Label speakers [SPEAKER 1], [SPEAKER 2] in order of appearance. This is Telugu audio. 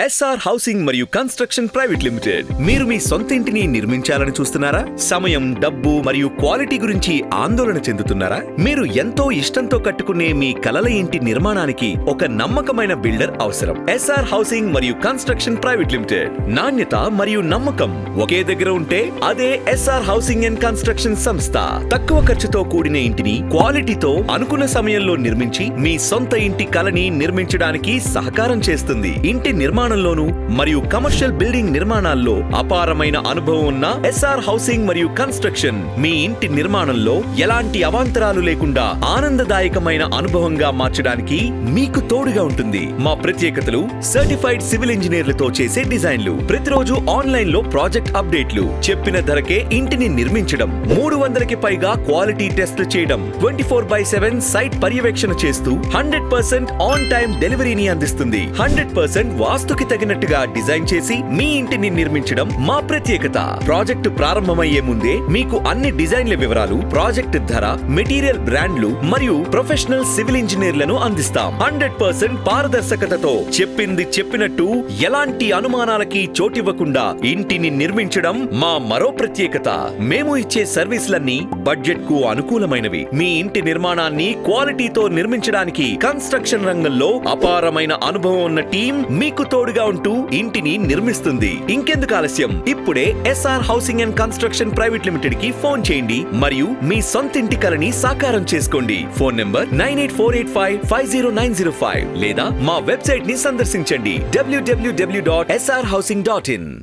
[SPEAKER 1] ఎస్ఆర్ హౌసింగ్ మరియు కన్స్ట్రక్షన్ ప్రైవేట్ లిమిటెడ్. మీరు మీ సొంత ఇంటిని నిర్మించాలని చూస్తున్నారా? సమయం, డబ్బు మరియు క్వాలిటీ గురించి ఆందోళన చెందుతున్నారా? మీరు ఎంతో ఇష్టంతో కట్టుకునే మీ కలల ఇంటి నిర్మాణానికి ఒక నమ్మకమైన బిల్డర్ అవసరం. ఎస్ఆర్ హౌసింగ్ మరియు కన్స్ట్రక్షన్ ప్రైవేట్ లిమిటెడ్. నాణ్యత మరియు నమ్మకం ఒకే దగ్గర ఉంటే అదే ఎస్ఆర్ హౌసింగ్ అండ్ కన్స్ట్రక్షన్ సంస్థ. తక్కువ ఖర్చుతో కూడిన ఇంటిని క్వాలిటీతో అనుకున్న సమయంలో నిర్మించి మీ సొంత ఇంటి కలని నిర్మించడానికి సహకారం చేస్తుంది. ఇంటి నిర్మాణంలోను మరియు కమర్షియల్ బిల్డింగ్ నిర్మాణాల్లో అపారమైన అనుభవం ఉన్న ఎస్ఆర్ హౌసింగ్ మరియు కన్స్ట్రక్షన్ మీ ఇంటి నిర్మాణంలో ఎలాంటి అవాంతరాలు లేకుండా ఆనందదాయకమైన అనుభవంగా మార్చడానికి మీకు తోడుగా ఉంటుంది. మా ప్రత్యేకతలు సర్టిఫైడ్ సివిల్ ఇంజనీర్లతో చేసే డిజైన్లు, ప్రతిరోజు ఆన్లైన్ లో ప్రాజెక్ట్ అప్డేట్లు, చెప్పిన ధరకే ఇంటిని నిర్మించడం, 300కి పైగా క్వాలిటీ టెస్ట్లు చేయడం, 24/7 సైట్ పర్యవేక్షణ చేస్తూ 100% ఆన్ టైం డెలివరీని అందిస్తుంది. 100% వాస్తుకి తగినట్టుగా డిజైన్ చేసి మీ ఇంటిని నిర్మించడం మా ప్రత్యేకత. ప్రాజెక్టు ప్రారంభమయ్యే ముందే మీకు అన్ని డిజైన్ల వివరాలు, ప్రాజెక్ట్ ధర, మెటీరియల్ బ్రాండ్లు మరియు ప్రొఫెషనల్ సివిల్ ఇంజనీర్లను అందిస్తాం. 100% పారదర్శకతతో చెప్పింది చెప్పినట్టు ఎలాంటి అనుమానాలకి చోటివ్వకుండా ఇంటిని నిర్మించడం మా మరో ప్రత్యేకత. మేము ఇచ్చే సర్వీసులన్నీ బడ్జెట్ కు అనుకూలమైనవి. మీ ఇంటి నిర్మాణాన్ని క్వాలిటీతో నిర్మించడానికి కన్స్ట్రక్షన్ రంగంలో అపారమైన అనుభవం ఉన్న టీం మీకు తోడుగా ఉంటూ ఇంటిని నిర్మిస్తుంది. ఇంకెందుకు ఆలస్యం? ఇప్పుడే SR housing and construction private limited కి ఫోన్ చేయండి మరియు మీ సొంత ఇంటి కలని సాకారం చేసుకోండి. ఫోన్ నంబర్ 9848550905 లేదా మా వెబ్సైట్ ని సందర్శించండి www.srhousing.in.